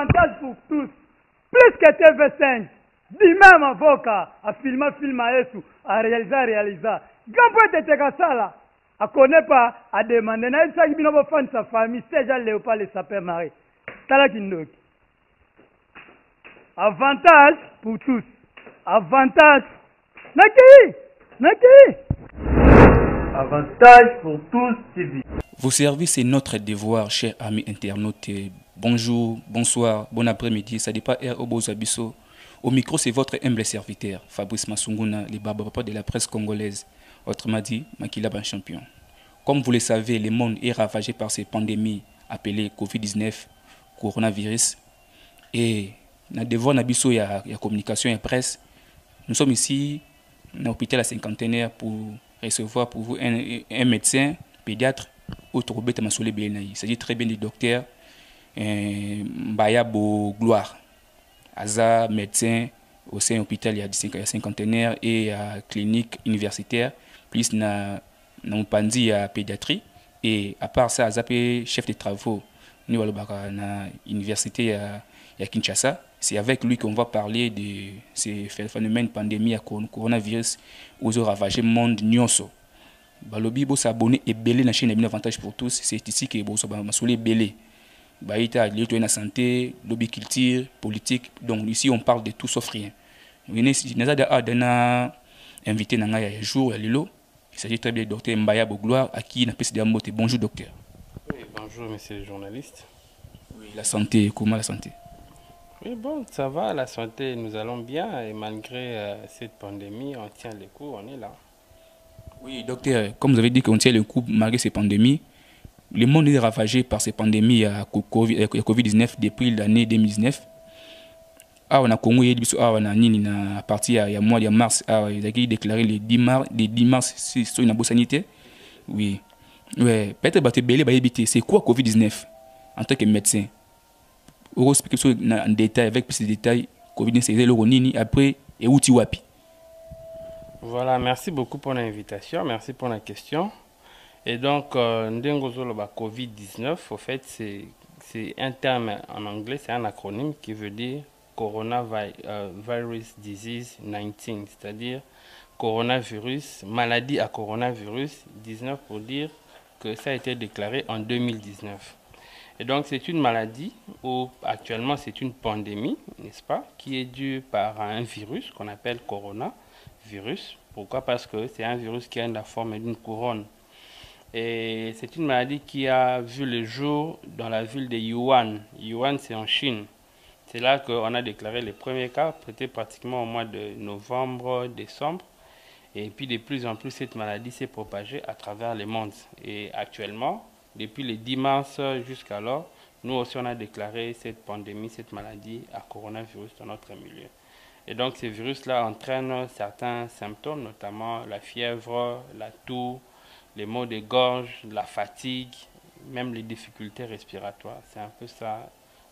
avantage pour tous. Plus que TV5. Dis même avocat, à filmer film à Yesu, à réaliser. Quand peut être ça à connaît pas, à demander, n'a eu ça qui vient de sa famille, c'est déjà Léopold le sapeur Marie. Tala Kindok. Avantage pour tous. Avantage. Naki. Avantage pour tous, TV. Vos services est notre devoir, chers amis internautes. Bonjour, bonsoir, bon après-midi, ça dépend au Bozabiso. Au micro, c'est votre humble serviteur, Fabrice Masunguna, le barbapapa de la presse congolaise. Autrement dit, Makila Ban champion. Comme vous le savez, le monde est ravagé par ces pandémies appelées Covid-19, coronavirus. Et dans le devoir il y a communication et presse. Nous sommes ici, dans l'hôpital à cinquantenaire, pour recevoir pour vous un médecin, pédiatre, autre il s'agit très bien du docteur Mbaya Gloire. Aza médecin au sein de l'hôpital il y a cinquantenaire et à clinique universitaire, plus na Pandi à pédiatrie. Et à part ça, Aza chef de travaux nous na université à Kinshasa. C'est avec lui qu'on va parler de ces phénomènes pandémie à coronavirus aux ravagé le monde nyonso. Balobi bo s'abonner et belé na chaîne avantage pour tous. C'est ici que bo s'abonner belé. Baïta, la santé, lobby culture, politique. Donc ici on parle de tout sauf rien. Nous avons invité un jour à Lilo. Il s'agit très bien du docteur Mbaya Gloire à qui n'a pas de mot. Bonjour docteur. Oui, bonjour monsieur le journaliste. Oui, la santé, comment la santé? Oui, bon, ça va, la santé, nous allons bien et malgré cette pandémie, on tient le coup, on est là. Oui, docteur, comme vous avez dit qu'on tient le coup malgré ces pandémies, le monde est ravagé par ces pandémies à Covid-19 depuis l'année 2019. On a Congo, à partir du mois de mars, ils ont déclaré le 10 mars sur une sanité. Oui. Peut-être c'est quoi Covid-19 en tant que médecin? On va expliquer en détail, avec plus de détails. Covid-19, c'est le après et où tu wapi. Voilà, merci beaucoup pour l'invitation, merci pour la question. Et donc, Covid-19, au fait, c'est un terme en anglais, c'est un acronyme qui veut dire Coronavirus Disease 19, c'est-à-dire coronavirus, maladie à coronavirus 19 pour dire que ça a été déclaré en 2019. Et donc, c'est une maladie où actuellement c'est une pandémie, n'est-ce pas, qui est due par un virus qu'on appelle coronavirus. Pourquoi? Parce que c'est un virus qui a la forme d'une couronne. Et c'est une maladie qui a vu le jour dans la ville de Wuhan. Wuhan, c'est en Chine. C'est là qu'on a déclaré les premiers cas, peut-être pratiquement au mois de novembre, décembre. Et puis de plus en plus, cette maladie s'est propagée à travers le monde. Et actuellement, depuis le 10 mars jusqu'alors, nous aussi on a déclaré cette pandémie, cette maladie à coronavirus dans notre milieu. Et donc ces virus-là entraînent certains symptômes, notamment la fièvre, la toux, les maux de gorge, la fatigue, même les difficultés respiratoires. C'est un peu ça,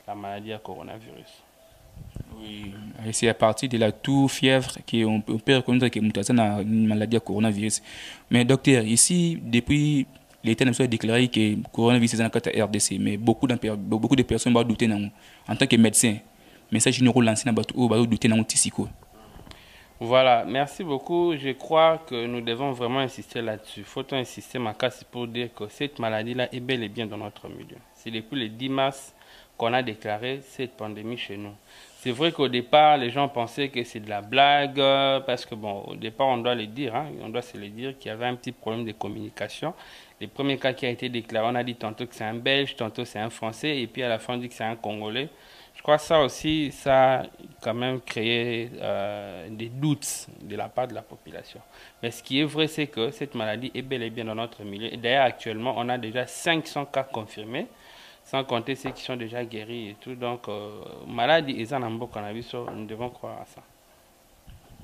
la maladie à coronavirus. Oui, c'est à partir de la toux, fièvre, qu'on peut reconnaître que c'est une maladie à coronavirus. Mais docteur, ici, depuis l'État a déclaré que le coronavirus est en RDC, mais beaucoup de personnes vont douter en tant que médecin. Mais ça, je ne relance pas douter dans le tisiko. Voilà, merci beaucoup. Je crois que nous devons vraiment insister là-dessus. Faut insister, Makassi, pour dire que cette maladie-là est bel et bien dans notre milieu. C'est depuis le 10 mars qu'on a déclaré cette pandémie chez nous. C'est vrai qu'au départ, les gens pensaient que c'est de la blague, parce que bon, au départ, on doit le dire, on doit se le dire qu'il y avait un petit problème de communication. Les premiers cas qui ont été déclarés, on a dit tantôt que c'est un Belge, tantôt c'est un Français, et puis à la fin on dit que c'est un Congolais. Je crois que ça aussi, ça a quand même créé des doutes de la part de la population. Mais ce qui est vrai, c'est que cette maladie est bel et bien dans notre milieu. Et d'ailleurs, actuellement, on a déjà 500 cas confirmés, sans compter ceux qui sont déjà guéris et tout. Donc, maladie et zanambo cannabis, nous devons croire à ça.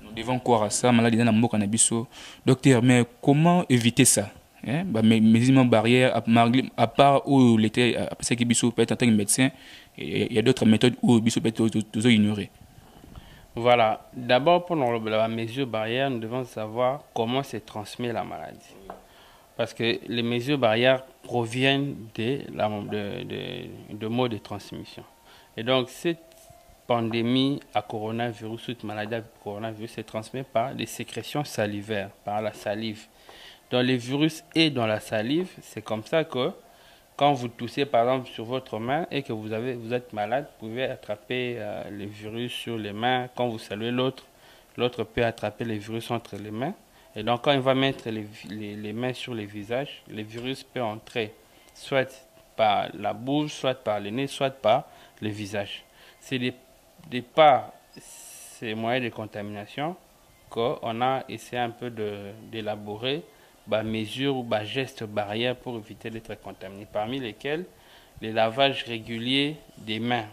Nous devons croire à ça, maladie zanambo cannabis. Docteur, mais comment éviter ça? Mes barrières, à part où l'été, qui peut être en tant que médecin, il y a d'autres méthodes où il peut être ignoré. Voilà. D'abord, pour la mesure barrière, nous devons savoir comment se transmet la maladie. Parce que les mesures barrières proviennent de modes de transmission. Et donc, cette pandémie à coronavirus, cette maladie à coronavirus se transmet par les sécrétions salivaires, par la salive. Donc, les virus est dans la salive. C'est comme ça que quand vous toussez, par exemple, sur votre main et que vous êtes malade, vous pouvez attraper les virus sur les mains. Quand vous saluez l'autre, l'autre peut attraper les virus entre les mains. Et donc, quand il va mettre les mains sur les visages, les virus peuvent entrer soit par la bouche, soit par le nez, soit par le visage. C'est par ces moyens de contamination qu'on a essayé un peu d'élaborer mesures ou gestes barrières pour éviter d'être contaminé, parmi lesquels les lavages réguliers des mains.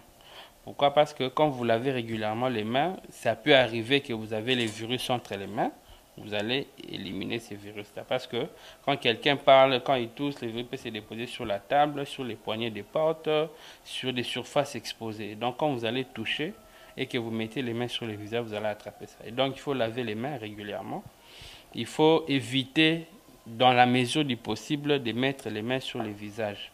Pourquoi? Parce que quand vous lavez régulièrement les mains, ça peut arriver que vous avez les virus entre les mains. Vous allez éliminer ces virus-là. Parce que quand quelqu'un parle, quand il tousse, les virus peuvent se déposer sur la table, sur les poignées des portes, sur des surfaces exposées. Donc quand vous allez toucher et que vous mettez les mains sur le visage, vous allez attraper ça. Et donc il faut laver les mains régulièrement. Il faut éviter, dans la mesure du possible, de mettre les mains sur les visages.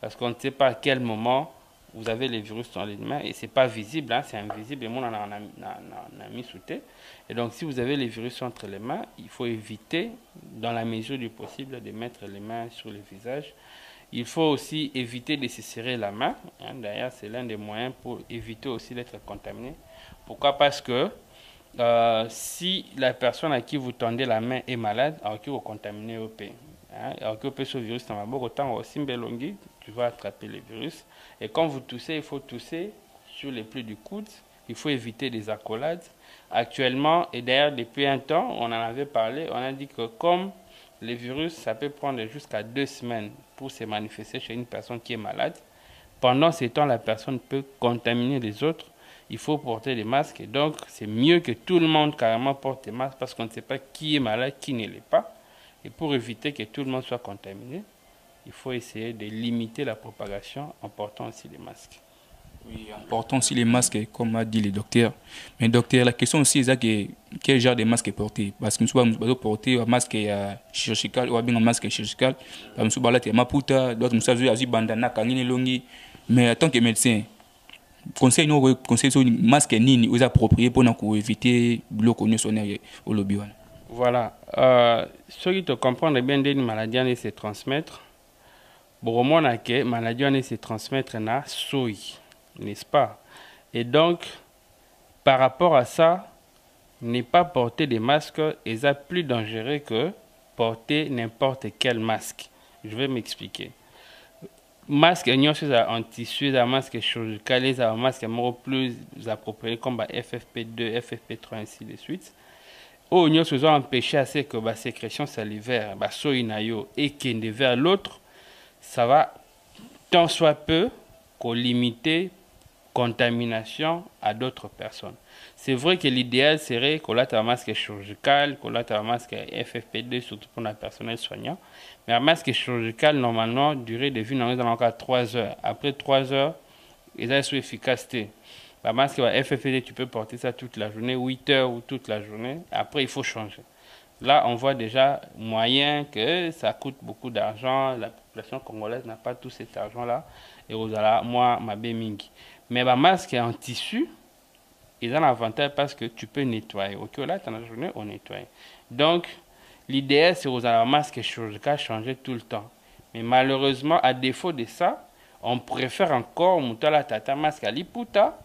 Parce qu'on ne sait pas à quel moment vous avez les virus dans les mains et ce n'est pas visible, hein, c'est invisible, et moi on en a mis sous thé. Et donc si vous avez les virus entre les mains, il faut éviter, dans la mesure du possible, de mettre les mains sur le visage. Il faut aussi éviter de se serrer la main, hein, d'ailleurs c'est l'un des moyens pour éviter aussi d'être contaminé. Pourquoi? Parce que si la personne à qui vous tendez la main est malade, alors que vous contaminez au pays. Alors que vous pouvez ce virus dans ma boca, autant aussi belongi, tu vas attraper les virus. Et quand vous toussez, il faut tousser sur les plis du coude. Il faut éviter les accolades. Actuellement, et d'ailleurs depuis un temps, on en avait parlé, on a dit que comme les virus, ça peut prendre jusqu'à 2 semaines pour se manifester chez une personne qui est malade. Pendant ces temps, la personne peut contaminer les autres. Il faut porter des masques. Et donc, c'est mieux que tout le monde carrément porte des masques parce qu'on ne sait pas qui est malade, qui ne l'est pas. Et pour éviter que tout le monde soit contaminé, il faut essayer de limiter la propagation en portant aussi les masques. Oui, en portant aussi les masques, comme a dit le docteur. Mais docteur, la question aussi est quel genre de masque est porté? Parce que nous sommes porter un masque chirurgical ou bien un masque chirurgical. Nous sommes là, maputa, d'autres nous sommes bandana, kangine longi. Mais en tant que médecin, conseil sur masque nini aux appropriés pour éviter le connu sonner au lobby. Voilà. Ceux qui te comprennent bien d'une maladie à se transmettre, bon, la maladie à se transmettre na soy, n'est-ce pas? Et donc, par rapport à ça, ne pas porter des masques est plus dangereux que porter n'importe quel masque. Je vais m'expliquer. Masque en tissu, un masque chirurgical, un masque plus approprié comme FFP2, FFP3 ainsi de suite. Ou nous faisons empêcher à ce que la sécrétion salivaire et qui vers l'autre, ça va tant soit peu qu'on limiter contamination à d'autres personnes. C'est vrai que l'idéal serait qu'on ait un masque chirurgical, qu'on ait un masque FFP2, surtout pour le personnel soignant. Mais un masque chirurgical, normalement, durée de vie, dans le cas 3 heures. Après 3 heures, il a sous efficacité. Le masque FFP2, tu peux porter ça toute la journée, 8 heures ou toute la journée. Après, il faut changer. Là, on voit déjà moyen que ça coûte beaucoup d'argent. La population congolaise n'a pas tout cet argent-là. Et vous allez, moi, ma bémingi. Mais le masque en tissu, il a un avantage parce que tu peux nettoyer. Ok, là, dans la journée, on nettoie. Donc, l'idéal, c'est que un masque chirurgical changer tout le temps. Mais malheureusement, à défaut de ça, on préfère encore mutala tata masque à liputa,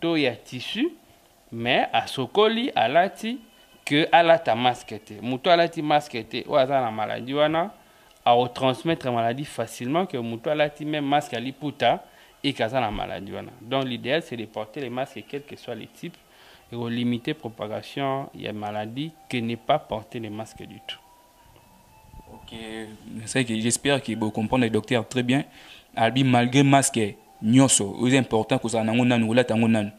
to ya tissu, mais à sokoli, à lati, que à la ta masque. Muto à lati masque, ou à la maladie, à transmettre la maladie facilement que muto à lati même masque à liputa et qu'à la maladie. Donc l'idéal, c'est de porter les masques, quels que soient les types, et de limiter la propagation de la maladie que ne pas porter les masques du tout. Ok, j'espère que vous comprenez le docteur très bien. Albi malgré masque, nyoso, c'est important que ça n'ait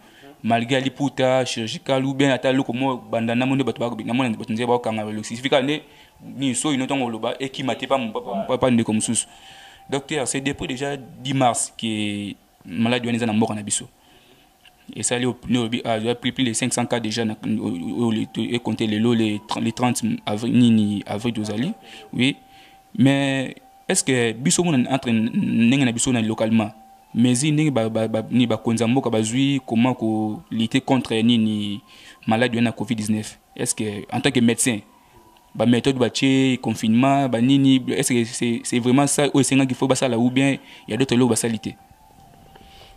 malgré liputa chirurgical ou bien atalo comme bandana monde batwa na monde batunze ba kanga le certificat ni so ino tongo loba et qui maté pas papa de comme sous. Docteur, c'est depuis déjà 10 mars que maladie on est en mort en abisso. Et ça a pris plus de 500 cas déjà et compter les 30 avril d'Ozali. Oui. Mais est-ce que bisso mon entre n'enga bisso localement mais ni ba konzambo ka bazui comment ko lutter contre ni maladie na COVID-19. Est-ce que en tant que médecin ba méthode ba tché confinement ba nini, est-ce que c'est vraiment ça au Sénégal qu'il faut ba ça là, ou bien il y a d'autres lots ba salité?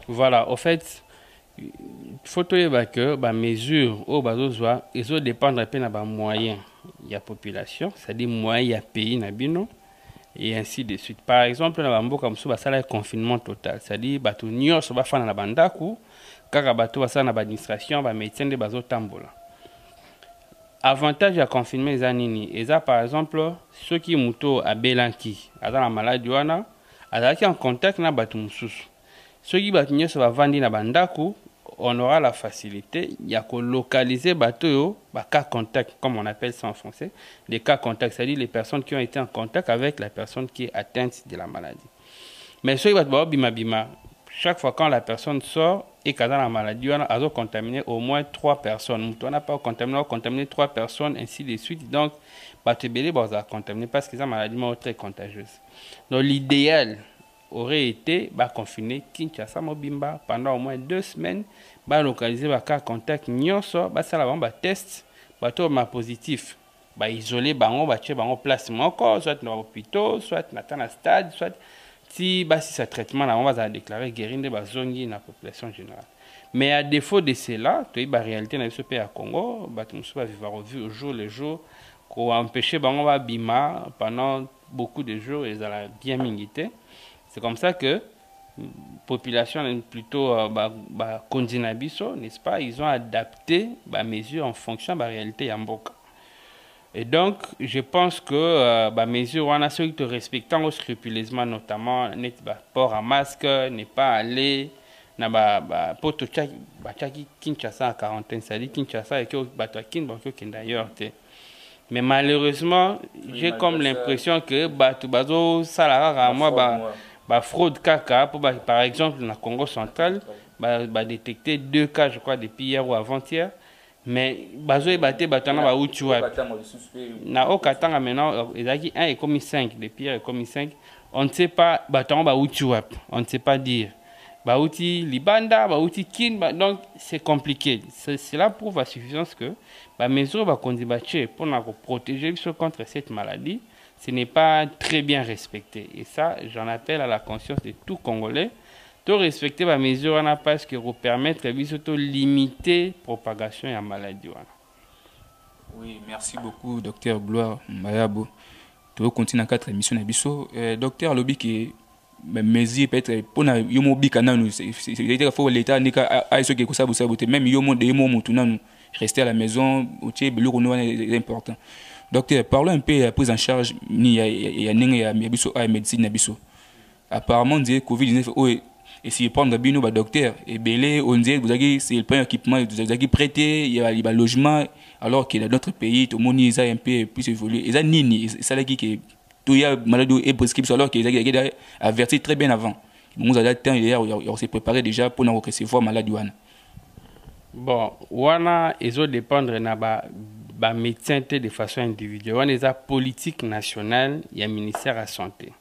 Voilà, au fait, il faut que les mesures au bazozoa, ils ont dépendre un peu de moyens de la population, c'est-à-dire moyens de pays nabino et ainsi de suite. Par exemple, dans le comme ça, le confinement total, c'est-à-dire que nous sommes dans la bandaku, car bato basa na administration, ba médecin de bazo tambola. Avantage de confinement les anini, et ça par exemple ceux qui muto à Belanki, à la maladie wana, à qui en contact na bato mususu. Ceux qui batinyo se va vendre na bandaku, on aura la facilité, il y a que localiser bateau, cas contact, comme on appelle ça en français, des cas contacts, c'est-à-dire les personnes qui ont été en contact avec la personne qui est atteinte de la maladie. Mais ceux qui vont bima, chaque fois quand la personne sort et qu'elle a la maladie, on a contaminé au moins 3 personnes. On n'a pas contaminé 3 personnes, ainsi de suite. Donc, bateau va contaminé parce que c'est une maladie très contagieuse. Donc, l'idéal aurait été confiner Kinshasa Mobimba pendant au moins 2 semaines, localiser les cas contact nyonso, ça la test, bateau positif, isoler bango, bango place moko, soit dans l'hôpital, soit dans un stade, soit si ce traitement là on va déclarer guérir de bazongi na population générale. Mais à défaut de cela, tu as réalité dans ce pays à Congo, tu vas vivre au jour le jour, qu'on empêcher bango bima pendant beaucoup de jours et ça la bien mingité. C'est comme ça que la population est plutôt Kondinabiso, n'est-ce pas? Ils ont adapté les mesures en fonction de la réalité Yamboka. Et donc, je pense que les mesures, on a ceux qui respectent scrupuleusement, notamment, port à masque, n'est pas aller, pour tout Kinshasa à quarantaine, c'est-à-dire Kinshasa et que d'ailleurs. Mais malheureusement, j'ai comme l'impression que Bazo Salara, moi, fraude caca, par exemple, dans le Congo central, détecter 2 cas, je crois, depuis hier ou avant-hier. Mais Bazo est battu, batana Uchuap. Na Okatanga maintenant, il a dit 1 et commis 5, depuis hier est commis 5. On ne sait pas, batana Uchuap, on ne sait pas dire. Bauti Libanda, Bauti Kin, donc c'est compliqué. Cela prouve à suffisance que les mesures pour protéger contre cette maladie, ce n'est pas très bien respecté. Et ça, j'en appelle à la conscience de tout Congolais de respecter les mesures parce que vous permettre de limiter la propagation de la maladie. Oui, merci beaucoup, docteur Gloire Mbayabo. Tu vas continuer à 4 émissions. Docteur Lobi qui mesure peut-être pour na yomo bikana nous c'est faut l'état nika a ce que ça vous saboter même yomo de yomo mutuna nous rester à la maison au tché biloko no est important. Docteur, parlons un peu de la prise en charge ni ya biso a médecine na biso. Apparemment dit Covid-19 et si prendre bino ba docteur et belé on dit vous avez c'est le premier équipement vous avez prêté il y a le logement alors que dans notre pays tout le monde est un peu plus évolué et ça nini ça là qui tout y a maladie et prescription alors qu'ils ont averti très bien avant. Nous avons temps hier, on s'est préparé déjà pour nous recevoir maladie wana. Bon, wana ils ont dépendre na médecin de façon individuelle. On est à politique nationale, il y a ministère de la santé.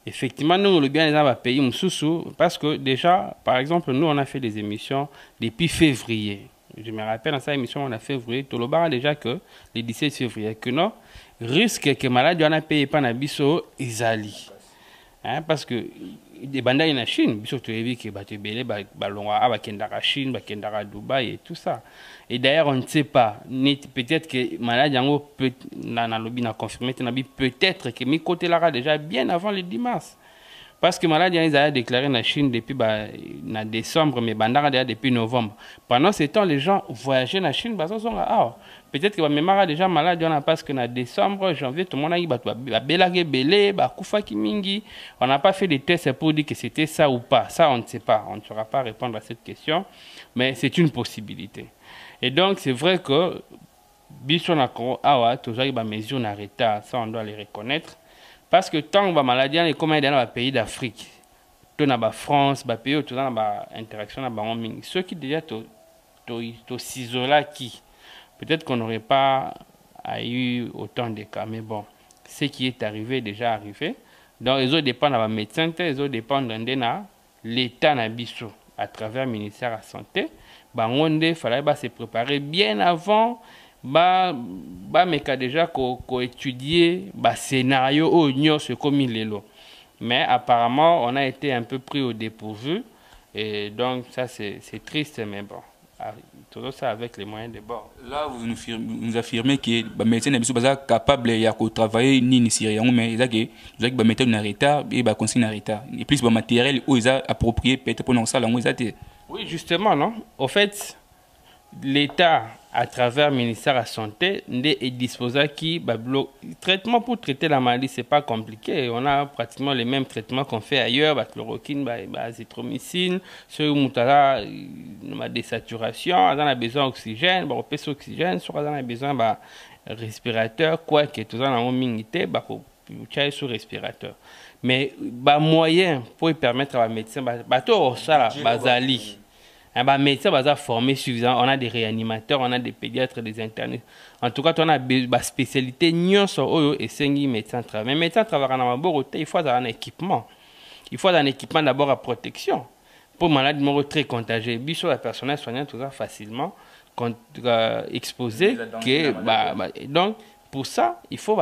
Effectivement, nous le bien dans le pays moussou parce que déjà, par exemple, nous on a fait des émissions depuis février. Je me rappelle dans cette émission on a fait février, tout le bar déjà que le 17 février que non risque que maladie on a payé pas na biso izali. Hein, parce que des bandas en Chine, biso tu as vu que bateau belé balonga bakendara Chine, bakendara Dubaï et tout ça. Et d'ailleurs on ne sait pas, peut-être que maladie en peut na lobby na confirmé peut-être que mi côté là déjà bien avant le 10 mars. Parce que maladie ils a déclaré en Chine depuis décembre mais bandara déjà depuis novembre. Pendant ce temps les gens voyageaient en Chine peut-être que ma mémoire déjà malade on a parce que en décembre janvier tout le monde a eu belage belé kufa kimingi on n'a pas fait des tests pour dire que c'était ça ou pas, ça on ne sait pas, on ne saura pas répondre à cette question mais c'est une possibilité. Et donc c'est vrai que biso na ko awa toujours ba mesures en retard, ça on doit les reconnaître parce que tant que maladie est comme dans les pays d'Afrique, tout na ba France, ba pays tout dans ba interaction na ba mingi, ceux qui déjà to s'isoler qui peut-être qu'on n'aurait pas eu autant de cas, mais bon, ce qui est arrivé est déjà arrivé. Donc, les autres dépendent de la médecine, les autres dépendent de l'État Nabiso, à travers le ministère de la Santé, il fallait se préparer bien avant, mais déjà étudier le scénario où nous sommes comme il est là. Mais apparemment, on a été un peu pris au dépourvu. Et donc, ça, c'est triste, mais bon. Tout ça avec les moyens de bord. Là, vous nous affirmez que les médecins sont capables de travailler ni Syrie, mais ils ont mettre en retard et ils consignent en retard. Et plus le matériel, ils ont approprié peut-être pour nous ça. Oui, justement, non. Au fait, l'État, à travers le ministère de la Santé, est disposé qui traitement pour traiter la maladie, c'est pas compliqué. On a pratiquement les mêmes traitements qu'on fait ailleurs, chloroquine, azithromycine, ceux où on a des saturations, on a besoin d'oxygène, on peut oxygène, soit on a besoin de respirateur, quoi que tout ça dans l'immunité, on sur respirateur. Mais moyen pour permettre à la médecin, tout ça, bazali. Un médecin formé suffisant, on a des réanimateurs, on a des pédiatres, des internistes. En tout cas, on a des spécialités et 5 médecins travaillent. Mais médecin travaille dans un il faut un équipement. Il faut un équipement d'abord à protection. Pour malade très contagieux, sur la personnel soignant tout ça facilement exposé. Donc, pour ça, il faut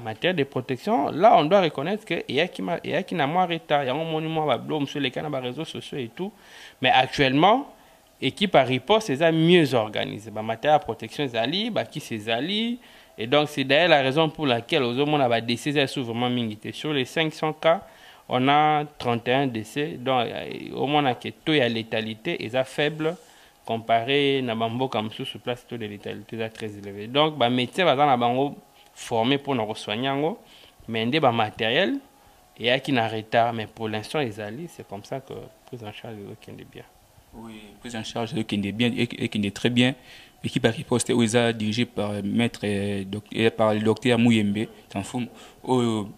matière de protection. Là, on doit reconnaître qu'il y a qui n'a moins retard. Il y a un monument sur les canaux, réseaux sociaux et tout. Mais actuellement, l'équipe à riposte est mieux organisée. Matériel de protection est ali, qui c'est ali. Et donc, c'est d'ailleurs la raison pour laquelle aux hommes, on a décès vraiment minité. Sur les 500 cas, on a 31 décès. Donc, au moins, il y a létalité est faible. Comparé à Bambo comme sur place, taux de létalité est très élevé. Donc, les médecins sont formés pour nous soigner, mais des matériel et qui n'a retard. Mais pour l'instant, les alliés, c'est comme ça que la prise en charge est bien. Oui, la prise en charge est bien et qui est très bien. L'équipe à riposte est dirigée par le docteur Mouyembe.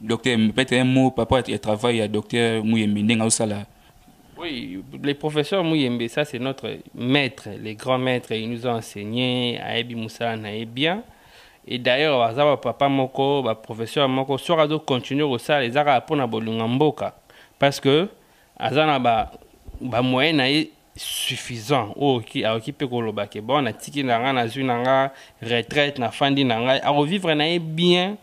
Docteur, peut-être un mot par rapport au travail du docteur Mouyembe. Oui, les professeurs Mouyembe, ça c'est notre maître, les grands maîtres, ils nous ont enseigné à Ebi Moussa bien. Et d'ailleurs, papa Moko, professeur Moko, sera de continuer au ça, les ara pour na bolungamboka. Parce que, azana moyen suffisant, qui a occupé Koloba, qui bon, na tiki nanga, na zu nanga, retraite, na fandi nanga, à revivre na bien.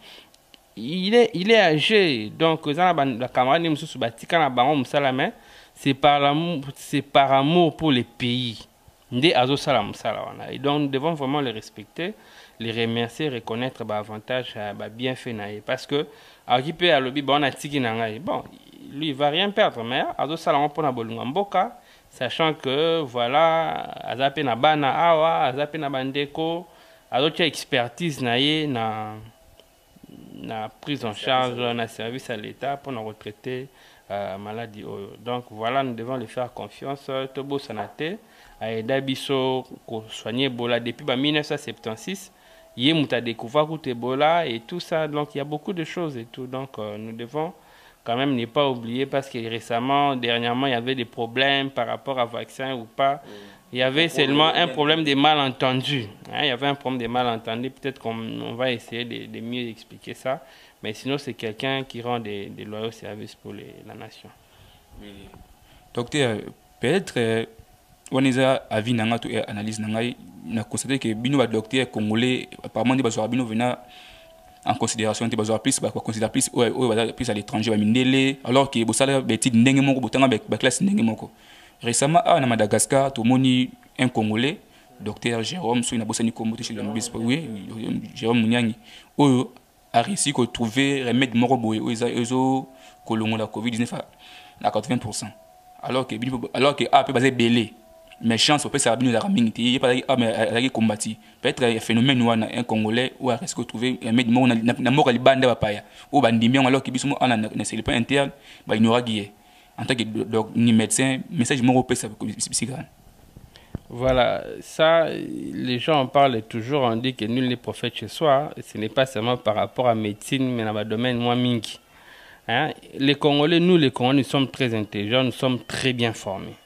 Il est âgé, donc, la camarade de Moussou Batika na bango Moussalame. C'est par amour pour les pays. Et donc nous devons vraiment les respecter, les remercier, reconnaître l'avantage, bien fait. Parce que, bon, lui, il ne va rien perdre, mais sachant que, voilà, Azapé na bana awa, Azapé na bandeko, Azapé expertise na prise en charge, na service à l'État pour nous retraiter. Maladie. Donc voilà, nous devons les faire confiance. Tobo Sanate a aidé Bisso à soigner Ebola depuis 1976. Il a découvert Ebola et tout ça. Donc il y a beaucoup de choses et tout. Donc nous devons quand même ne pas oublier parce que récemment, dernièrement, il y avait des problèmes par rapport à vaccin ou pas. Il y avait seulement un problème de malentendu. Il y avait un problème de malentendu. Peut-être qu'on va essayer de mieux expliquer ça. Mais sinon, c'est quelqu'un qui rend des loyaux services pour la nation. Oui. Docteur, peut-être, on a avis dans analyse, on a constaté que les docteurs congolais, apparemment, ils ont venir en considération, ils ont plus à l'étranger, alors que les salaires sont classe. Récemment, à Madagascar, tout le monde un Congolais, docteur Jérôme, Jérôme Mouniani, a réussi à trouver remède moroboé aux la Covid-19 à 80%. Alors que a peut baser belé mais chance peut ça la ramingité il pas à combattre peut-être un phénomène ou un Congolais ou a risque de trouver remède na mort ali bande ba paya ou bandimbi alors que biso on na c'est le point interne ba il aura guié en tant que ni médecin message moro peut ça Voilà, ça, les gens en parlent toujours, on dit que nul n'est prophète chez soi. Ce n'est pas seulement par rapport à la médecine, mais dans le domaine moins mingi. Les Congolais, nous sommes très intelligents, nous sommes très bien formés.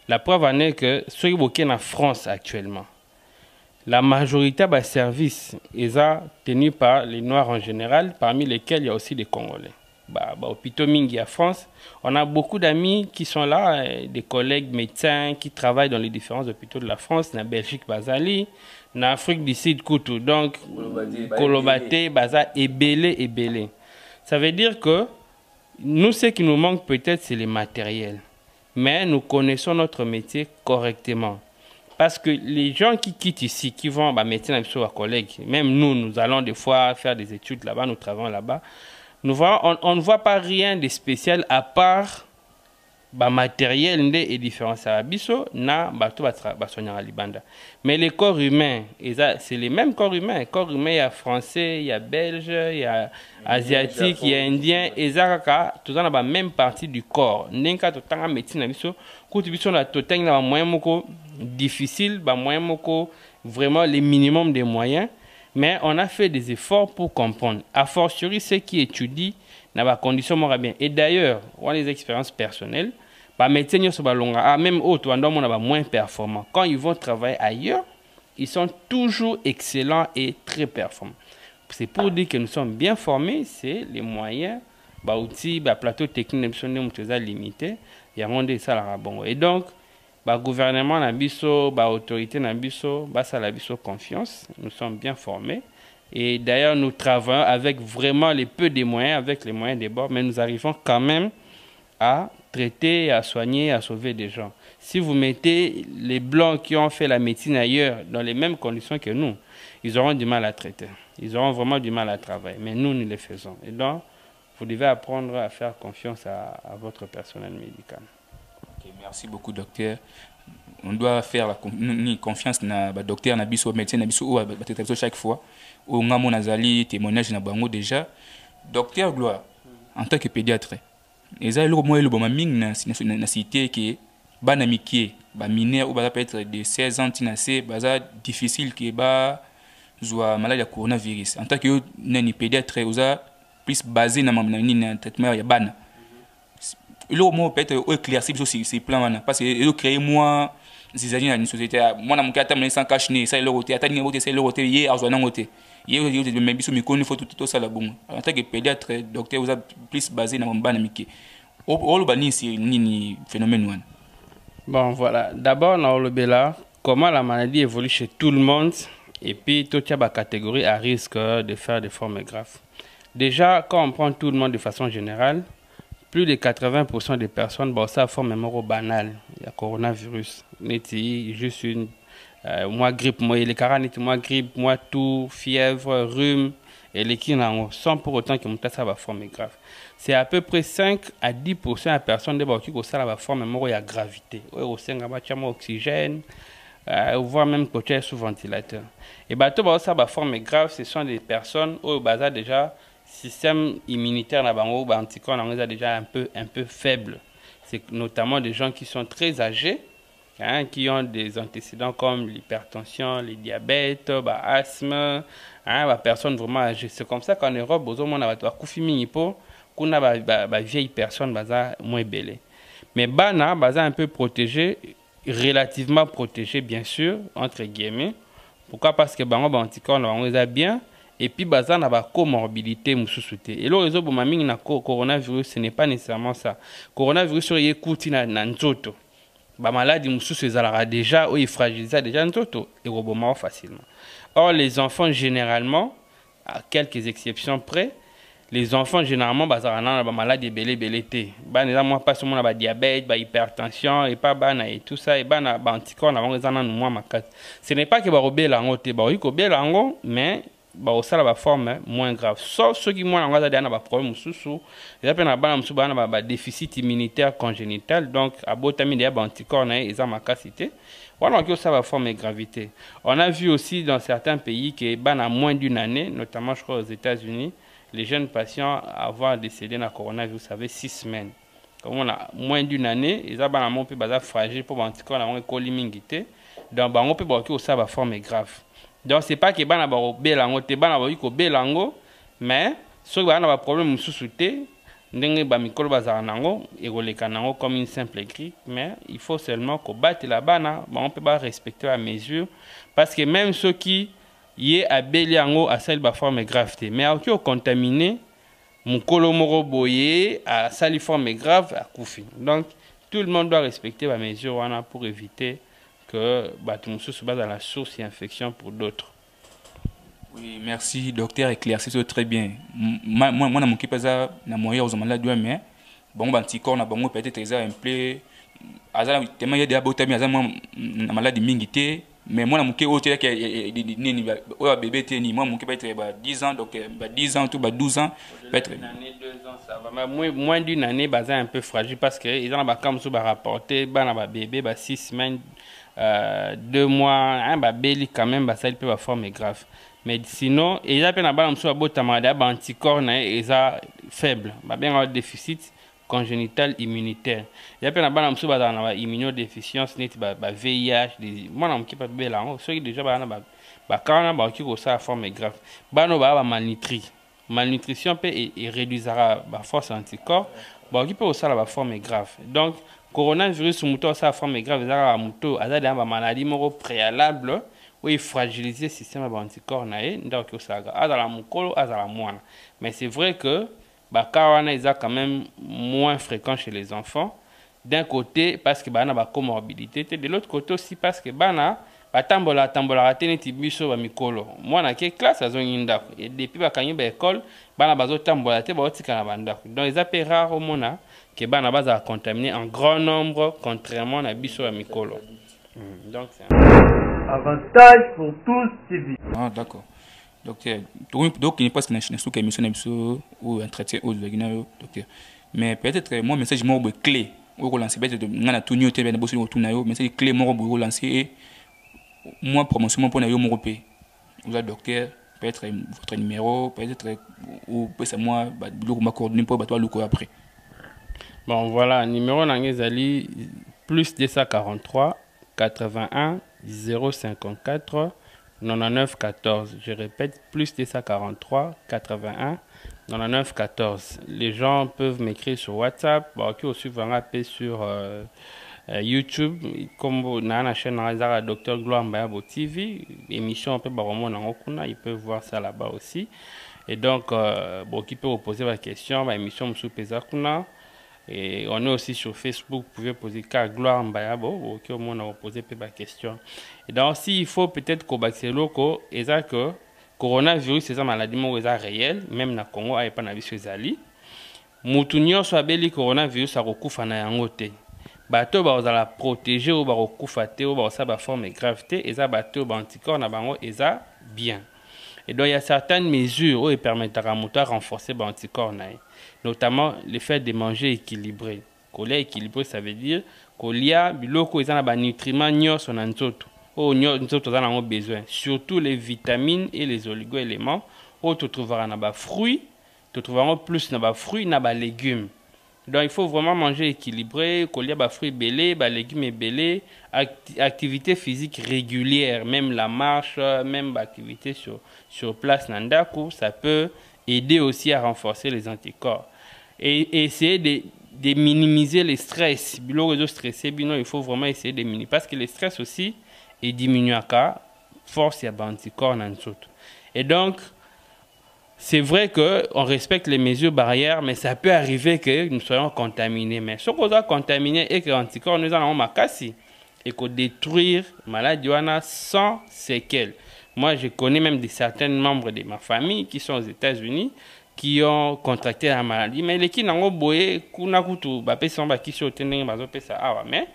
La preuve en est que ceux qui sont en France actuellement, la majorité des services est tenus par les Noirs en général, parmi lesquels il y a aussi des Congolais. hôpitaux mingi à France. On a beaucoup d'amis qui sont là, des collègues médecins qui travaillent dans les différents hôpitaux de la France, na Belgique, Bazali, na Afrique du Sud, Koutou. Donc, Kolobate, Baza, Ebele. Ça veut dire que nous, ce qui nous manque peut-être, c'est les matériels. Mais nous connaissons notre métier correctement. Parce que les gens qui quittent ici, qui vont métier dans les collègues, même nous allons des fois faire des études là-bas, nous travaillons là-bas, on ne voit pas rien de spécial à part matériel et différents services na bato basonyanga libanda. Mais les corps humains, c'est les mêmes corps humains. Corps humains, il y a français, il y a belge, il y a asiatique, il y a indien. Et ça, tout ça, la même partie du corps. N'enka tout temps médecine biso, quand tu biso la total na moyen moko difficile, moyen moko vraiment les minimums des moyens. Mais on a fait des efforts pour comprendre. A fortiori, ceux qui étudient dans les conditions morales bien. Et d'ailleurs, on a les expériences personnelles. Même autres, on moins performants. Quand ils vont travailler ailleurs, ils sont toujours excellents et très performants. C'est pour dire que nous sommes bien formés, c'est les moyens, outils, plateau technique, nous sommes limités. Et donc, le gouvernement, l'autorité, la confiance, nous sommes bien formés. Et d'ailleurs, nous travaillons avec vraiment les peu des moyens, avec les moyens des bords, mais nous arrivons quand même à traiter, à soigner, à sauver des gens. Si vous mettez les Blancs qui ont fait la médecine ailleurs dans les mêmes conditions que nous, ils auront du mal à traiter. Ils auront vraiment du mal à travailler. Mais nous les faisons. Et donc, vous devez apprendre à faire confiance à votre personnel médical. Okay, merci beaucoup, docteur. On doit faire confiance na docteur, na biso, médecin, na biso, chaque fois. Au ngamo nazali témoignage na bango déjà. Docteur Gloire, en tant que pédiatre, eza eloko mo elo boma ming na cité que bana mikie ba mineur ou ba peut être de 16 ans tinasé baza difficile que ba zoa maladie ya coronavirus. En tant que nani pédiatre oza plus basé na na traitement ya bana. Eloko mo peut être éclairci sur plan wana parce que elo créer moi zizali na une société moi na mukata mais sans cache ni ça eloko te atani ngote c'est eloko te ye azwana ngote. Mais biso mikoni faut tout ça la bon en tant que pédiatre docteur vous a plus basé dans bana miki o bani si ni phénomène wana. Bon voilà, d'abord na olobela comment la maladie évolue chez tout le monde et puis toute la catégorie à risque de faire des formes graves. Déjà quand on prend tout le monde de façon générale, plus de 80% des personnes ça forme mémoire banale, il y a coronavirus, neti juste une moi grippe, moi les caranite, moi grippe, moi tout, fièvre, rhume et les qui sans pour autant que mon ça va former grave. C'est à peu près 5 à 10% de personnes qui ont ça va former mémoire à gravité. Au sein de oxygène, voire même côté sous ventilateur. Et tout ça va former grave, ce sont des personnes où basa déjà système immunitaire na bango anticorps on est déjà un peu faible. C'est notamment des gens qui sont très âgés. Qui ont des antécédents comme l'hypertension, le diabète, l'asthme, personnes vraiment âgées. C'est comme ça qu'en Europe, on a des vieilles personnes moins belles. Mais bana, un peu protégé, relativement protégé bien sûr, entre guillemets. Pourquoi? Parce que anticorps on les a bien. Et puis baza na ba comorbidité mususuté. Et le réseau bomaming na coronavirus, ce n'est pas nécessairement ça. Coronavirus sur yekuti na nzoto. Ba maladie mususu ezalaka déjà ou il fragilise déjà nzoto et roboma facilement. Or les enfants généralement, à quelques exceptions près, les enfants généralement bazalaka na ba maladie belé ba neza moi pas seulement ba diabète, ba hypertension et pas bana et tout ça et bana ba anticorps na bango ezana moi makati. Ce n'est pas que ba robela ngo te ba ko bela ngo mais ça la forme moins grave. Sauf ceux qui ont un problème sous un déficit immunitaire congénital, donc à botamine des anticorps et en capacité. Voilà que ça va former gravité. On a vu aussi dans certains pays que à moins d'une année, notamment je crois aux États-Unis, les jeunes patients avoir décédé dans le coronavirus, vous savez 6 semaines. Comme on a moins d'une année, ils ont un peu fragile pour anticorps dans colimingité. Donc on peut voir que ça va former grave. Donc c'est pas que bana ba belango te bana ba ko belango mais so bana ba problème mususuté ndenge ba mikolo bazara nango et koleka nango comme une simple grippe mais il faut seulement ko batte la bana on peut pas respecter la mesure parce que même ceux qui y est à belango à celle ba forme gravité mais au contaminé mukolo moko boye à saliforme grave à koufi. Donc tout le monde doit respecter la mesure pour éviter que bateau se base dans la source et infection pour d'autres. Oui, merci docteur, éclairci très bien. Moi na mon qui pesa na moyen aux malades mais bon anticorps na bango peut-être un peu azala tellement il y a des abotami azala na maladie mingité mais moi na mon qui autre que ni ba bébé teni moi mon qui peut être 10 ans donc 10 ans tout 12 ans peut-être une année 2 ans ça va mais moins d'une année basa un peu fragile parce que ils ont ba comme sous ba rapporter ba na ba bébé ba 6 semaines 2 mois un ba beli quand même ba ça il peut ba forme grave. Mais sinon, il y a un anticorps faible, un déficit congénital immunitaire. Il y a un immunodéficience, VIH, moi, je ne sais pas, ceux qui déjà forme grave. Malnutrition peut réduire la force anticorps, qui peut aussi la forme grave. Donc, coronavirus, la forme grave, il y a une maladie préalable. Oui, fragiliser le système anticorps donc azala mukolo azala mwana. Mais c'est vrai que bakawana est quand même moins fréquent chez les enfants d'un côté parce que bana ba comorbidité de l'autre côté aussi parce que bana batambola raté neti biso ba mikolo mwana ke classe azongi ndako et depuis bakanyi ba école bana bazo tambola te ba otika na bandako. Donc ils appellent rare au mona que bana baza contaminé en grand nombre contrairement à biso ba mikolo. Donc c'est avantage pour tous civils. Ah d'accord. Docteur, donc il n'est pas ce que émission ou entretien ou docteur. Mais peut-être moi message moi clé au relancer peut-être ngana tout new tebe na bosi au tunayo message clé moi au relancer moi promotion pour na yo mo pe. Vous êtes docteur, peut-être votre numéro, peut-être ou peut c'est moi biloko ma coordonner pour battre le après. Bon voilà, numéro nangezali plus 243 81 054 99 14. Je répète, plus 243 81 99 14. Les gens peuvent m'écrire sur WhatsApp, qui aussi vont rappeler sur YouTube, comme dans la chaîne Dr Gloire Mbayabo TV, émission un peu ils peuvent voir ça là-bas aussi. Et donc, qui peut vous poser la question, émission Msou Pezakuna. Et on est aussi sur Facebook, vous pouvez poser car Gloire Mbayabo, qui au moins a posé la question. Et donc, s'il faut peut-être qu'au Baxeloko, et ça que coronavirus, c'est une maladie réelle, même dans le Congo, il n'y a pas de vie zali. Moutounio soit beli coronavirus a recouvert na yangote. Bateau ba la protéger ou ba recouvert ou ba ça ba forme gravité et ça bateau ba anticorps na bango et ça bien. Et donc il y a certaines mesures qui permettent à renforcer ba anticorps na. Notamment le fait de manger équilibré. Coller équilibré, ça veut dire qu'il y a des nutriments nyos en nzoto. Oh, nzoto za nango besoin. Surtout les vitamines et les oligo-éléments. Oh, tu trouveras dans les fruits, tu trouveras plus dans les fruits, dans les légumes. Donc il faut vraiment manger équilibré, qu'il y a des fruits belés, des légumes belés, activité physique régulière, même la marche, même l'activité sur place nandaku, ça peut aider aussi à renforcer les anticorps. Et essayer de minimiser le stress. Il faut vraiment essayer de minimiser. Parce que le stress aussi est diminué à force et à anticorps. Et donc, c'est vrai qu'on respecte les mesures barrières, mais ça peut arriver que nous soyons contaminés. Mais ce qu'on a contaminé et que l'anticorps nous avons makasi et qu'on détruire la maladie sans séquelles. Moi, je connais même certains membres de ma famille qui sont aux États-Unis qui ont contracté la maladie. Mais les qui n'ont pas mais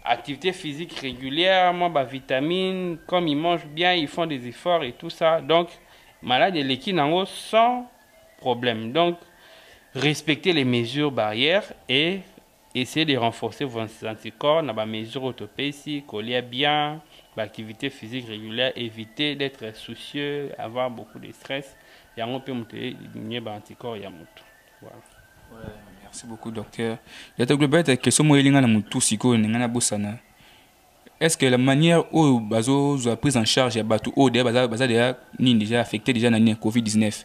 activité physique régulière, vitamines, comme ils mangent bien, ils font des efforts et tout ça. Donc, malade les qui n'ont sans problème. Donc, respectez les mesures barrières et essayez de renforcer vos anticorps dans la mesure autopsie, coller bien, l'activité physique régulière, éviter d'être soucieux, avoir beaucoup de stress. Et on peut diminuer les anticorps. Voilà. Ouais, merci beaucoup, docteur. Il y a une question est-ce que la manière où la prise en charge est déjà affecté déjà dans le Covid-19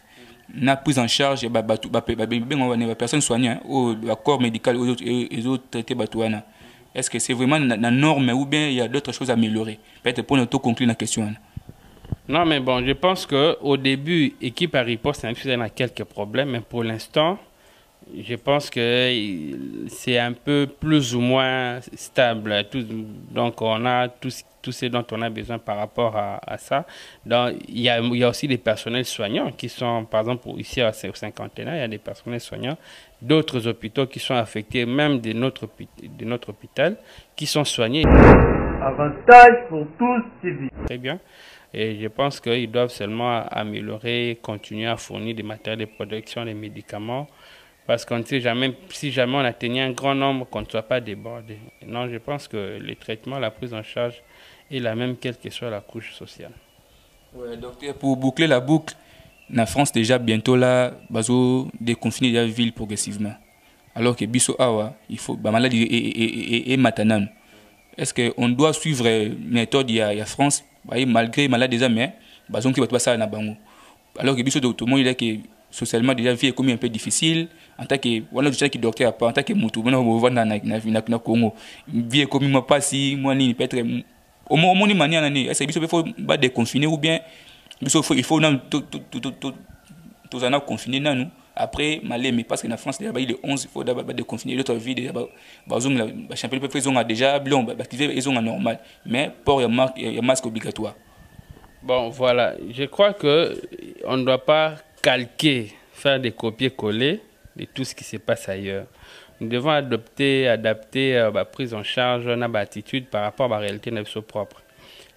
la prise en charge des personnes soignées ou le corps médical et autres traités est-ce que c'est vraiment la norme ou bien il y a d'autres choses à améliorer? Peut-être pour nous conclure la question. Non, mais bon, je pense qu'au début, l'équipe à riposte a quelques problèmes, mais pour l'instant, je pense que c'est un peu plus ou moins stable. Donc, on a tout ce dont on a besoin par rapport à ça. Donc, il y a aussi des personnels soignants qui sont, par exemple, ici au cinquantenaire, il y a des personnels soignants d'autres hôpitaux qui sont affectés, même de notre hôpital, qui sont soignés. Avantage pour tous civils. Très bien. Et je pense qu'ils doivent seulement améliorer, continuer à fournir des matériels de production, des médicaments, parce qu'on ne sait jamais, si jamais on atteignait un grand nombre, qu'on ne soit pas débordé. Non, je pense que le traitement, la prise en charge est la même, quelle que soit la couche sociale. Ouais, docteur, pour boucler la boucle, la France déjà bientôt là, bazo déconfiner la ville progressivement. Alors que biso awa, il faut ba maladie et maintenant. Est-ce que on doit suivre méthode il y a France, malgré maladie déjà mais bazo qui va pas ça na bango. Alors que biso tout le monde il est que socialement déjà vie est comme un peu difficile en tant que voilà je sais que docteur pas en tant que mutu bona on va na Congo. Vie est comme moi pas si moi ni peut être au moins ni manière nani. Est-ce que biso faut ba déconfiner ou bien il faut tous en confiner nous après malé mais parce que la France il est 11 il faut d'abord déconfiner l'autre vie déjà la championnat peut a déjà blanc activer ils ont normal mais pour il masque obligatoire. Bon voilà, je crois que on ne doit pas calquer, faire des copier-coller de tout ce qui se passe ailleurs. Nous devons adapter la prise en charge, notre attitude par rapport à la réalité de notre propre.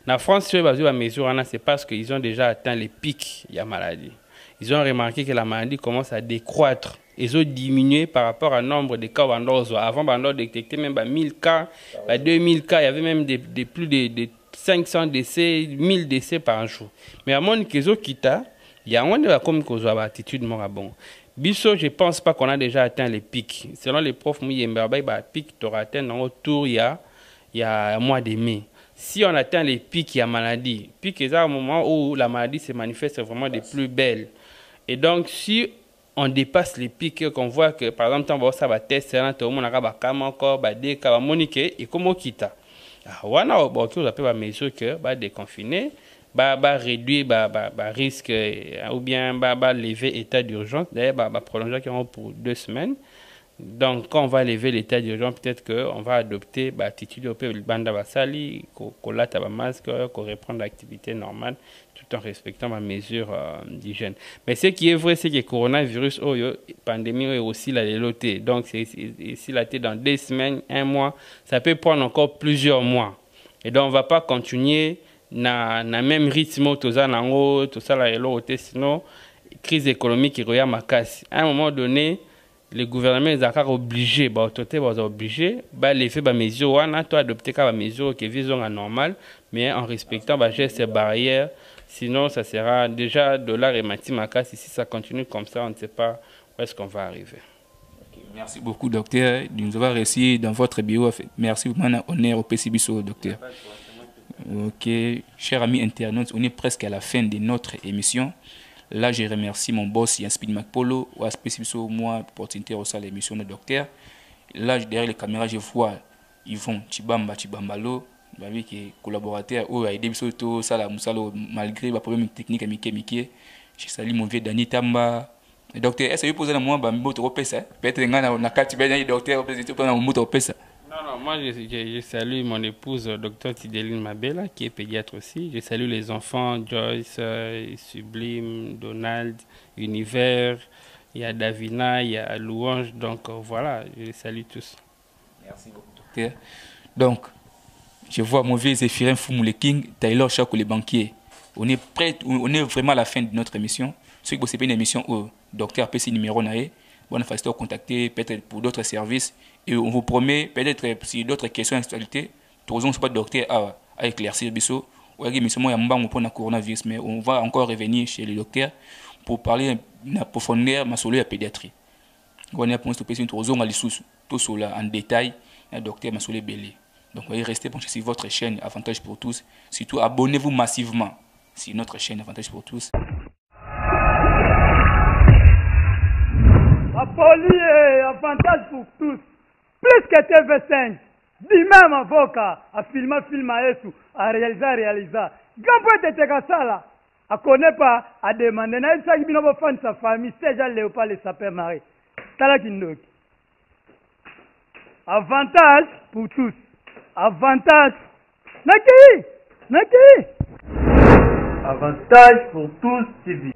La France, c'est parce qu'ils ont déjà atteint les pics de la maladie. Ils ont remarqué que la maladie commence à décroître. Ils ont diminué par rapport au nombre de cas. Avant, on détectait même 1000 cas, 2000 cas. Il y avait même plus de 500 décès, 1000 décès par jour. Mais à mon avis, il y a un comme qu'on a attitude bon. Bisso, je ne pense pas qu'on a déjà atteint les pics. Selon les profs, il y a un pic qui aura atteint autour il y a un mois de mai. Si on atteint les pics, il y a maladie. Pic, c'est un moment où la maladie se manifeste vraiment des plus belles. Et donc, si on dépasse les pics, qu'on voit que, par exemple, on va faire un test, tout le monde a encore, des cas, et comme on quitte. On a mesure que déconfiner, réduire risque ou bien lever l'état d'urgence. D'ailleurs, prolonger pour 2 semaines. Donc, quand on va lever l'état d'urgence, peut-être qu'on va adopter l'attitude au peuple banda basali, qu'on late à masque, qu'on reprend l'activité normale, tout en respectant ma mesure d'hygiène. Mais ce qui est vrai, c'est que le coronavirus, pandémie est aussi la déloté. Donc, si la dans 2 semaines, 1 mois, ça peut prendre encore plusieurs mois. Et donc, on ne va pas continuer dans le même rythme, tout ça, sinon, crise économique est à ma casse. À un moment donné, le gouvernement est obligé, les faits mesures, on a adopté des mesures qui visent à normal, mais en respectant ces barrières. Sinon, ça sera déjà dollar et matimaka. Si ça continue comme ça, on ne sait pas où est-ce qu'on va arriver. Merci beaucoup, docteur, de nous avoir réussi dans votre bureau. Merci beaucoup, honneur au PCBSO, docteur. Ok, chers amis internautes, on est presque à la fin de notre émission. Là, je remercie mon boss Yaspin Macpolo, ou à PCBSO, moi, pour t'intéresser à l'émission de docteur. Là, derrière les caméras, je vois Yvon Chibambalo. Avec les collaborateurs qui ont aidé malgré les problèmes techniques. Je salue mon vieux Dani Tamba. Docteur, est-ce que vous posez à moi peut-être que docteur Non, moi je salue mon épouse, Dr Tideline Mabela, qui est pédiatre aussi. Je salue les enfants, Joyce, Sublime, Donald, Univers, il y a Davina, il y a Louange. Donc voilà, je les salue tous. Merci beaucoup, docteur. Donc, je vois mon vieux Zéphirin Foumoule King, Taylor Chakou, les banquiers. On est prêt, on est vraiment à la fin de notre émission. Ce que c'est pas une émission où docteur PC numéro naé, on a facile à contacter peut-être pour d'autres services et on vous promet peut-être si d'autres questions d'actualité, tous pas docteur à éclaircir biso. Ou émission moi yamba pour le coronavirus, mais on va encore revenir chez le docteur pour parler de profondeur ma solo la pédiatrie. On a pour PC tous tout cela en détail, le docteur Massolé Belé. Donc, veuillez rester branchés sur votre chaîne Avantage pour tous. Surtout, abonnez-vous massivement sur notre chaîne Avantage pour tous. Avantage pour tous. Plus que TV5. Du même avocat, à filmer, à réaliser. grand poète tekasala akonne pas a demandé na isa bino bo fan sa famille c'est Jean Léopold le sapeur Marie tala kindoki avantage pour tous avantage naki avantage pour tous TV